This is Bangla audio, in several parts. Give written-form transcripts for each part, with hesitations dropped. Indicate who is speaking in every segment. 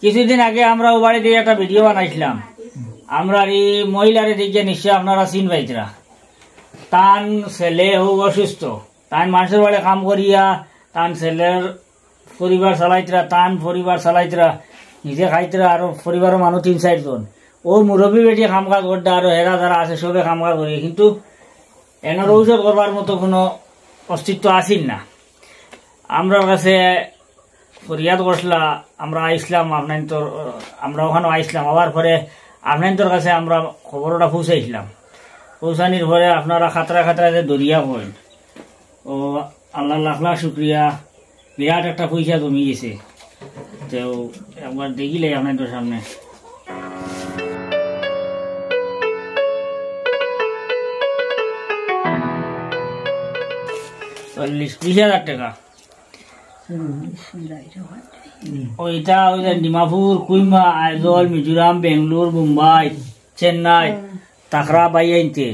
Speaker 1: কিছুদিন আগে আমরা ও বাড়ি দিয়ে একটা ভিডিও বানাইছিলাম। আমরা এই মহিলারে দেখে নিশ্চয় আপনারা চিন পাইতরা। তান ছেলে হোক অসুস্থ, তান মানুষের বাড়ি কাম করিয়া তান ছেলের পরিবার চালাইতরা, তান পরিবার চালাইতরা, নিজে খাইতরা, আর পরিবারের মানুষ ৩-৪ জন। ও মুরব্বী বেটি কাম কাজ করতে, আর হেরা যারা আছে সবে কাম কাজ করি, কিন্তু এনার ঔষধ করবার মতো কোনো অস্তিত্ব আসিল না। আমরা কাছে ফরিয়াদ করছিলা, আমরা আইসলাম আপনার তোর, আমরা ওখানে আইসলাম, আবার পরে আপনার তোর কাছে আমরা খবরটা পৌঁছাইছিলাম। পৌঁছানির পরে আপনারা খাতরা খাতরা যে দরিয়া করেন, ও আল্লাহ লাখ লাখ শুক্রিয়া, বিরাট একটা পয়সা জমি গেছে। তো একবার দেখিলে আপনার তোর সামনে 40-20,000 টাকা। ওইটা ওই ডিমাপুর, কুইমা, আইজল, মিজোরাম, বেঙ্গলোর, মুম্বাই, চেন্নাই, তাকরা বাই আনতে,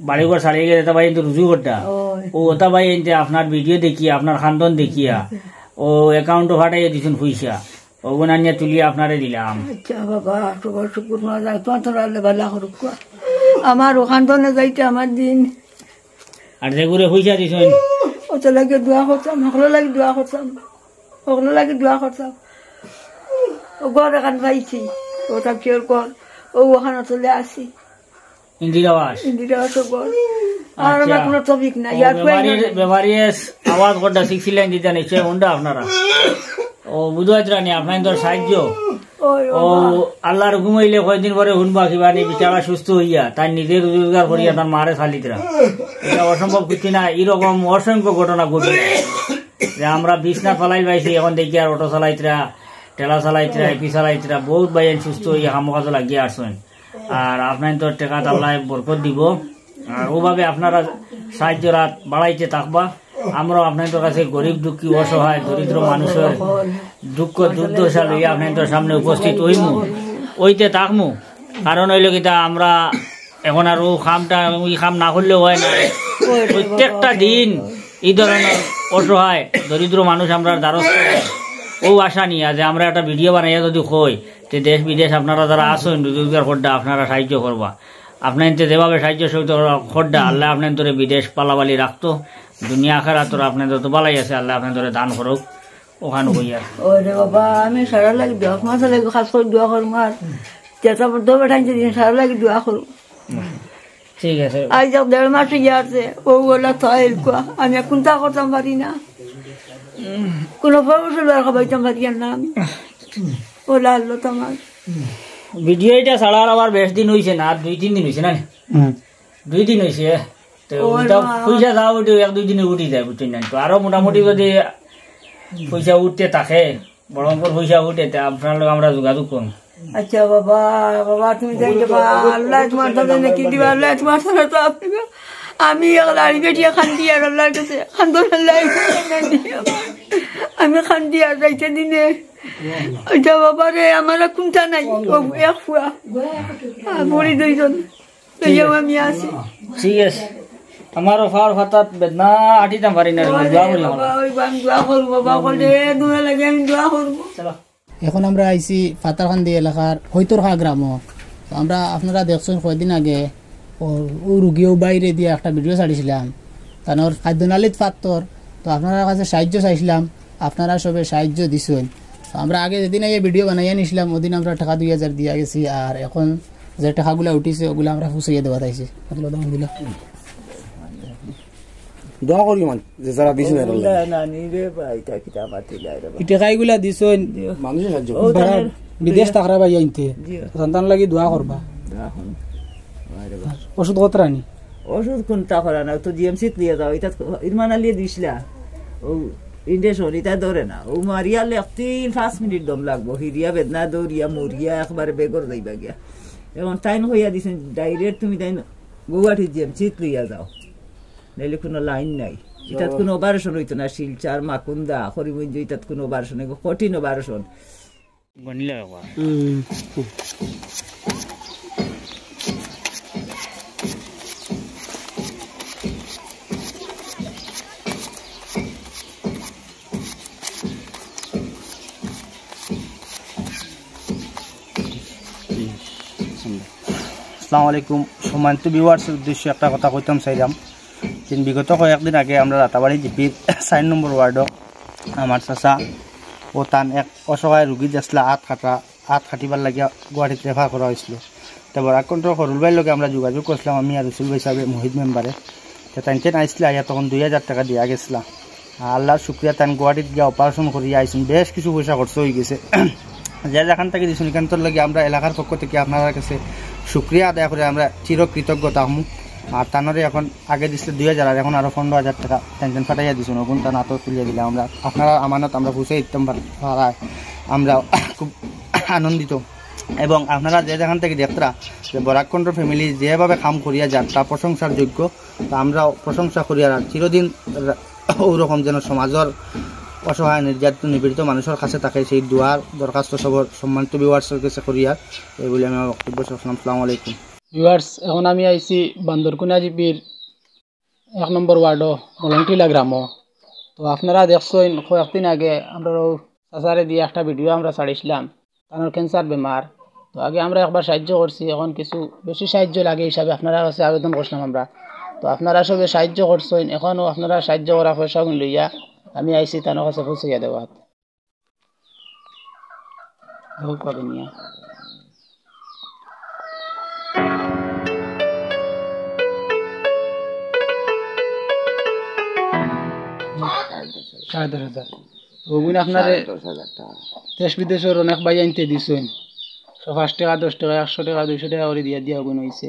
Speaker 1: বাড়িঘর ছাড়িয়ে গেলে বাই আনতে রুজু করটা, ও ওটা বাই আনতে আপনার ভিডিও দেখিয়া, আপনার খান্দন দেখিয়া ও অ্যাকাউন্টও ফাটাইয়া দিচ্ছেন পয়সা, ওগুলো আনিয়া তুলিয়া আপনারে দিলাম।
Speaker 2: আমার খান্দনে যাইতে আমার দিন,
Speaker 1: আর যেগুলো পয়সা দিচ্ছেন
Speaker 2: ওটা লাগে দোয়া করতাম, সকলো লাগে দোয়া করতাম, সকলো লাগে দোয়া করতাম। ও ঘর এখান পাইছি, ওটা কেউ কর, ও ওখানে চলে আসি
Speaker 1: ইন্দিরাবাস,
Speaker 2: ইন্দিরাবাস ঘর। আর আমার কোনো টপিক নাই।
Speaker 1: বেমারিয়াস আওয়াজ করটা শিখছিলেন দিতে নিশ্চয় উন্ডা আপনারা ও বুঝাইতরা নি আপনার তোর সাহায্য। ও আল্লাহর ঘুমাইলে কয়েকদিন পরে শুনবা কিবা নি বিচারা সুস্থ হইয়া তার নিজের রোজগার করিয়া তার মারে চালিতরা। এটা অসম্ভব কিছু না। এরকম অসংখ্য ঘটনা ঘটে যে আমরা বিছনা চালাই পাইছি, এখন দেখি আর অটো চালাইতরা, ঠেলা চালাইতরা, এপি চালাইতরা, বহুত বাইন সুস্থ হইয়া কাম কাজ লাগিয়ে আসছেন। আর আপনার তোর টেকা আল্লাহ বরকত দিব। আর ওভাবে আপনারা সাহায্য রাত বাড়াইতে থাকবা। আমরাও আপনাদের কাছে গরিব দুঃখী অসহায় দরিদ্র মানুষের দুঃখ দুর্দশা লইয়া আপনাদের সামনে উপস্থিত হইমু, ওইতে থাকমু। কারণ হইল কিতা আমরা এখন আর ও খামটা ওই খাম না করলেও হয় না। প্রত্যেকটা দিন এই ধরনের অসহায় দরিদ্র মানুষ আমরা দ্বারস্থ ও আশা নিয়ে যে আমরা একটা ভিডিও বানাইয়া যদি কই যে দেশ বিদেশ আপনারা যারা আসেন রোজগার খোদ্দা আপনারা সাহায্য করবা। আপনার যেভাবে সাহায্য খোদ্দা আল্লাহ আপনার তোরে বিদেশ পালাবালি রাখতো, দুনিয়া আখারা তোর আপনাদের তো বালাই আছে, আল্লাহ আপনার ধরে দান করুক ওখানে হইয়া।
Speaker 2: ওরে বাবা, আমি সারা লাগে দোয়া মাথা লাগে খাস করে দোয়া করুম। আর চেতা তো বেটাইছে দিন সারা লাগে দোয়া করুম।
Speaker 1: ঠিক আছে।
Speaker 2: আজ যাক 1.5 মাস ইয়াছে ও ওলা তাইল কোয়া আমি কোনটা করতাম পারি না, কোনো প্রমোশন আর খাবাইতাম পারি না আমি। ওলা আল্লাহ তোমার
Speaker 1: ভিডিও এটা ছাড়ার আবার বেশ দিন হইছে না, 2-3 দিন হইছে না, 2 দিন হইছে। তো ওটা পয়সা যাও ওটা 1-2 দিনে উঠি যায়, বুঝছেন না। তো আরো মোটামুটি যদি পয়সা উঠতে থাকে, বড়ম্বর পয়সা উঠে, আপনার লোক আমরা যোগাযোগ করুন।
Speaker 2: আচ্ছা বাবা, বাবা তুমি যাই যাবা, আল্লাহ তোমার সাথে নাকি দিবা, আল্লাহ তোমার সাথে তো আপনি। আমি লাড়ি বেটিয়া খান্দি আর আল্লাহর কাছে খান্দন, আল্লাহ আমি খান্দি আর যাইতে দিনে। আচ্ছা বাবা রে, আমার কোনটা নাই, এক ফুয়া বড়ি 2 জন আমি আছি।
Speaker 1: ঠিক আছে, আমারও ফার ফাতাত বেদনা আটিতাম পারি না, দোয়া করি
Speaker 2: দোয়া করবো বাবা, বলে দোয়া লাগে আমি দোয়া করবো।
Speaker 3: এখন আমরা আইছি ফাতারখান্দি এলাকার হৈতরখা গ্রাম। আমরা আপনারা দেখছেন কয়েকদিন আগে ও রুগীও বাইরে দিয়ে একটা ভিডিও ছাড়িয়েছিলাম, তার খাদ্যনালীত ফাত্তর। তো আপনারা কাছে সাহায্য চাইছিলাম, আপনারা সবে সাহায্য দিছেন। আমরা আগে যেদিন আগে ভিডিও বানাইয়া নিয়েছিলাম ওদিন আমরা টাকা 2,000 দিয়া গেছি। আর এখন যে টাকাগুলো উঠিছে ওগুলো আমরা ফুসাইয়া দেওয়া চাইছি।
Speaker 4: দোয়া করি মান যে যারা দিছেন
Speaker 3: টাকাগুলা দিছেন
Speaker 4: মানুষের সাহায্য
Speaker 3: বিদেশ টাকা পাই আনতে সন্তান লাগি দোয়া করবা। ওষুধ কত রানি
Speaker 5: ওষুধ কোনটা করা না, তো জিএমসি লিয়ে যাও, এটা ইরমানা লিয়ে দিছিলা, ও ইন্ডেশন এটা ধরে না, ও মারিয়ালে 3-5 মিনিট দম লাগবো, হিরিয়া বেদনা দৌড়িয়া মরিয়া একবারে বেগর যাইবা গিয়া। এখন টাইম হইয়া দিছেন ডাইরেক্ট তুমি তাই গৌহাটি জিএমসি লিয়া যাও, নাইলে কোনো লাইন নাই। এটাত কোনো অপারেশন হইতো না, শিলচার মাকুন্দা হরিমঞ্জ, এটাত কোনো অপারেশন, কঠিন অপারেশন।
Speaker 6: আসসালামু আলাইকুম। সম্মানিত ভিউয়ার্সের উদ্দেশ্যে একটা কথা কইতাম চাইলাম। বিগত কয়েকদিন আগে আমরা রাতাবাড়ি জিপির 4 নম্বর ওয়ার্ডও আমার চাচা ও তান এক অসহায় রুগী দেখলা আট খাটিবার লাগিয়া গুয়াহাটিতে রেফার করা হয়েছিল। তো বরাক কন্ট্রোল হরুল ভাইয়ের লগে আমরা যোগাযোগ করছিলাম, আমি আর রসুল ভাই হিসাবে মহিদ মেম্বারে। তো তানকেন আইসলে আইয়া তখন 2000 টাকা দিয়া গেছিলাম। আল্লাহর শুক্রিয়া, তান গুয়াহাটিতে গিয়ে অপারেশন করিয়া আইসেন, বেশ কিছু পয়সা খরচ হয়ে গেছে। যে যেখান থেকে দিয়েছেন এখানটার লাগে আমরা এলাকার পক্ষ থেকে আপনার কাছে শুক্রিয়া আদায় করে আমরা চিরকৃতজ্ঞতা হম। আর তানরে এখন আগে দিচ্ছিল 2000 আর এখন আরও 15,000 টাকা টেনশন ফাটাইয়া দিয়েছেন, ওগুন তার নাতো তুলিয়ে দিলে আমরা আপনারা আমানত আমরা বুঝে দিতাম পারায় আমরা খুব আনন্দিত। এবং আপনারা যে যেখান থেকে দেখতরা যে বরাক কন্ট্রোল ফ্যামিলি যেভাবে কাম করিয়া যান তা প্রশংসার যোগ্য। তা আমরাও প্রশংসা করিয়া চিরদিন ওরকম যেন সমাজের অসহায় নির্যাতিত নিপীড়িত মানুষের কাছে থাকে সেই দোয়ার দরখাস্ত সবর সম্মানিত ভিউয়ার্সের কাছে করিয়া এই বলে আমি আমার বক্তব্য শেষ করলাম। আসসালামু আলাইকুম
Speaker 3: ভিউয়ার্স। এখন আমি আইছি বান্দরকুনা জিপির 1 নম্বর ওয়ার্ডও মলংটিলা গ্রামও। তো আপনারা দেখছেন কয়েকদিন আগে আমরা চাচারে দিয়ে একটা ভিডিও আমরা ছাড়িয়েছিলাম, তার ক্যান্সার বেমার। তো আগে আমরা একবার সাহায্য করছি, এখন কিছু বেশি সাহায্য লাগে হিসাবে আপনারা কাছে আবেদন করছিলাম আমরা। তো আপনারা সবে সাহায্য করছেন, এখনও আপনারা সাহায্য করা পয়সা লইয়া আমি আইছি তার কাছে পৌঁছাইয়া দেওয়াত পাবেন নিয়া। $10,500 ওগুলো আপনার দেশ বিদেশের অনেক ভাই আনতে দিছেন, 5 টাকা 10 টাকা 100 টাকা 200 টাকা করে দিয়া দিয়া ওগুলো হয়েছে।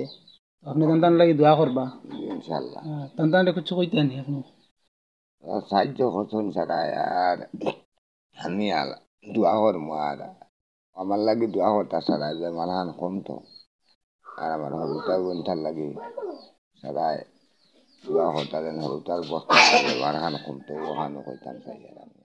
Speaker 3: আপনি তান্তান লাগি দোয়া করবা ইনশাআল্লাহ। তান্তানটা কিছু কইতে নি আপনি
Speaker 7: সাহায্য করছেন সারা আর আমি আর দোয়া করবো আর আমার লাগে দোয়া করতা সারা যে মানহান কমতো আর আমার হরুতার বন্ধার লাগে সারা দোয়া করতা যেন হরুতার বস্তা মানহান কমতো ওখানে কইতাম চাই আর আমি